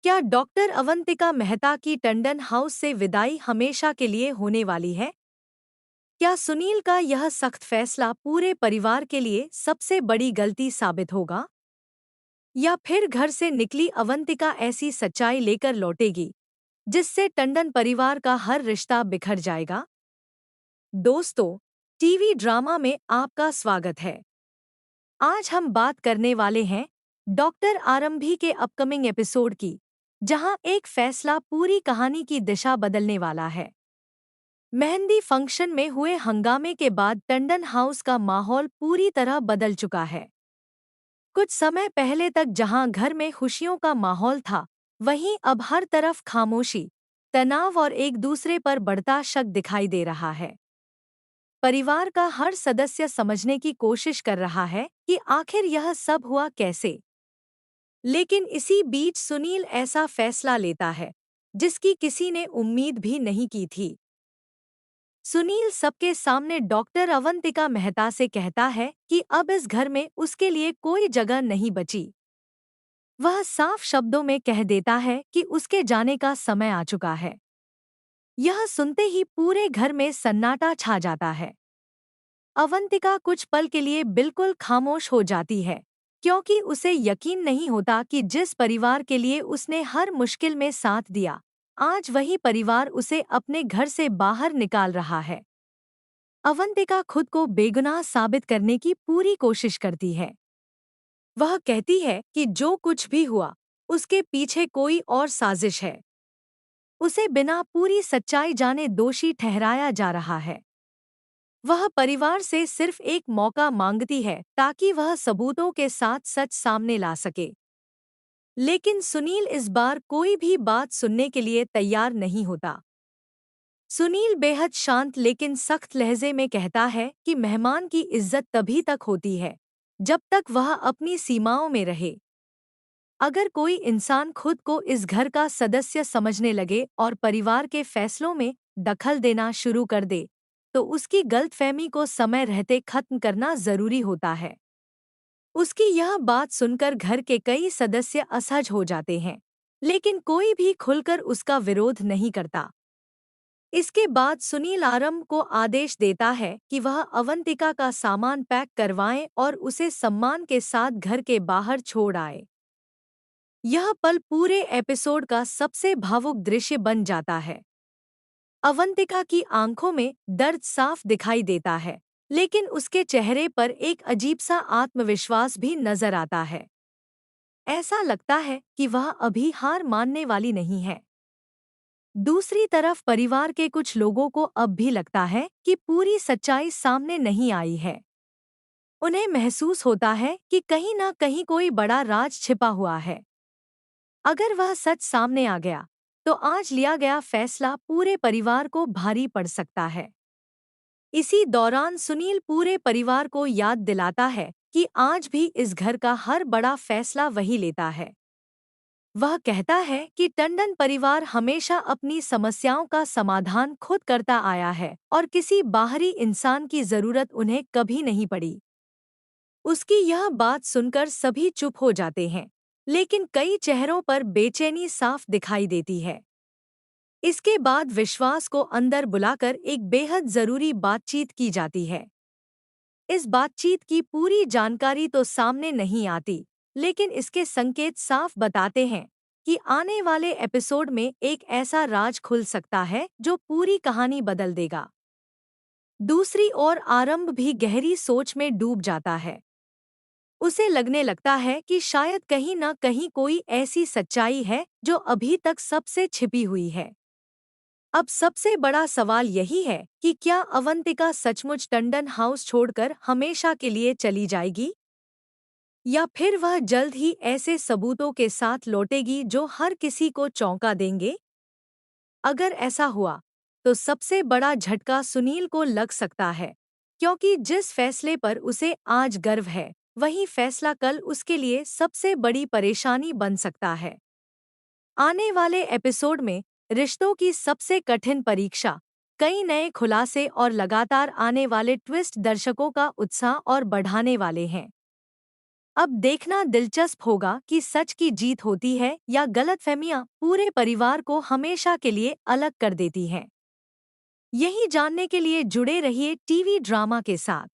क्या डॉक्टर अवंतिका मेहता की टंडन हाउस से विदाई हमेशा के लिए होने वाली है? क्या सुनील का यह सख्त फैसला पूरे परिवार के लिए सबसे बड़ी गलती साबित होगा? या फिर घर से निकली अवंतिका ऐसी सच्चाई लेकर लौटेगी जिससे टंडन परिवार का हर रिश्ता बिखर जाएगा? दोस्तों, टीवी ड्रामा में आपका स्वागत है। आज हम बात करने वाले हैं डॉक्टर आरंभी के अपकमिंग एपिसोड की, जहां एक फैसला पूरी कहानी की दिशा बदलने वाला है। मेहंदी फंक्शन में हुए हंगामे के बाद टंडन हाउस का माहौल पूरी तरह बदल चुका है। कुछ समय पहले तक जहां घर में खुशियों का माहौल था, वहीं अब हर तरफ खामोशी, तनाव और एक दूसरे पर बढ़ता शक दिखाई दे रहा है। परिवार का हर सदस्य समझने की कोशिश कर रहा है कि आखिर यह सब हुआ कैसे। लेकिन इसी बीच सुनील ऐसा फैसला लेता है जिसकी किसी ने उम्मीद भी नहीं की थी। सुनील सबके सामने डॉक्टर अवंतिका मेहता से कहता है कि अब इस घर में उसके लिए कोई जगह नहीं बची। वह साफ शब्दों में कह देता है कि उसके जाने का समय आ चुका है। यह सुनते ही पूरे घर में सन्नाटा छा जाता है। अवंतिका कुछ पल के लिए बिल्कुल खामोश हो जाती है, क्योंकि उसे यकीन नहीं होता कि जिस परिवार के लिए उसने हर मुश्किल में साथ दिया, आज वही परिवार उसे अपने घर से बाहर निकाल रहा है। अवंतिका खुद को बेगुनाह साबित करने की पूरी कोशिश करती है। वह कहती है कि जो कुछ भी हुआ, उसके पीछे कोई और साजिश है। उसे बिना पूरी सच्चाई जाने दोषी ठहराया जा रहा है। वह परिवार से सिर्फ एक मौका मांगती है ताकि वह सबूतों के साथ सच सामने ला सके। लेकिन सुनील इस बार कोई भी बात सुनने के लिए तैयार नहीं होता। सुनील बेहद शांत लेकिन सख्त लहजे में कहता है कि मेहमान की इज्जत तभी तक होती है जब तक वह अपनी सीमाओं में रहे। अगर कोई इंसान खुद को इस घर का सदस्य समझने लगे और परिवार के फैसलों में दखल देना शुरू कर दे, तो उसकी गलतफहमी को समय रहते खत्म करना जरूरी होता है। उसकी यह बात सुनकर घर के कई सदस्य असहज हो जाते हैं, लेकिन कोई भी खुलकर उसका विरोध नहीं करता। इसके बाद सुनील आरंभ को आदेश देता है कि वह अवंतिका का सामान पैक करवाएं और उसे सम्मान के साथ घर के बाहर छोड़ आए। यह पल पूरे एपिसोड का सबसे भावुक दृश्य बन जाता है। अवंतिका की आंखों में दर्द साफ दिखाई देता है, लेकिन उसके चेहरे पर एक अजीब सा आत्मविश्वास भी नजर आता है। ऐसा लगता है कि वह अभी हार मानने वाली नहीं है। दूसरी तरफ परिवार के कुछ लोगों को अब भी लगता है कि पूरी सच्चाई सामने नहीं आई है। उन्हें महसूस होता है कि कहीं न कहीं कोई बड़ा राज छिपा हुआ है। अगर वह सच सामने आ गया, तो आज लिया गया फैसला पूरे परिवार को भारी पड़ सकता है। इसी दौरान सुनील पूरे परिवार को याद दिलाता है कि आज भी इस घर का हर बड़ा फैसला वही लेता है। वह कहता है कि टंडन परिवार हमेशा अपनी समस्याओं का समाधान खुद करता आया है और किसी बाहरी इंसान की जरूरत उन्हें कभी नहीं पड़ी। उसकी यह बात सुनकर सभी चुप हो जाते हैं, लेकिन कई चेहरों पर बेचैनी साफ दिखाई देती है। इसके बाद विश्वास को अंदर बुलाकर एक बेहद जरूरी बातचीत की जाती है। इस बातचीत की पूरी जानकारी तो सामने नहीं आती, लेकिन इसके संकेत साफ बताते हैं कि आने वाले एपिसोड में एक ऐसा राज खुल सकता है जो पूरी कहानी बदल देगा। दूसरी ओर आरंभ भी गहरी सोच में डूब जाता है। उसे लगने लगता है कि शायद कहीं न कहीं कोई ऐसी सच्चाई है जो अभी तक सबसे छिपी हुई है। अब सबसे बड़ा सवाल यही है कि क्या अवंतिका सचमुच टंडन हाउस छोड़कर हमेशा के लिए चली जाएगी, या फिर वह जल्द ही ऐसे सबूतों के साथ लौटेगी जो हर किसी को चौंका देंगे। अगर ऐसा हुआ, तो सबसे बड़ा झटका सुनील को लग सकता है, क्योंकि जिस फैसले पर उसे आज गर्व है, वही फैसला कल उसके लिए सबसे बड़ी परेशानी बन सकता है। आने वाले एपिसोड में रिश्तों की सबसे कठिन परीक्षा, कई नए खुलासे और लगातार आने वाले ट्विस्ट दर्शकों का उत्साह और बढ़ाने वाले हैं। अब देखना दिलचस्प होगा कि सच की जीत होती है या गलतफहमियां पूरे परिवार को हमेशा के लिए अलग कर देती हैं। यही जानने के लिए जुड़े रहिए टीवी ड्रामा के साथ।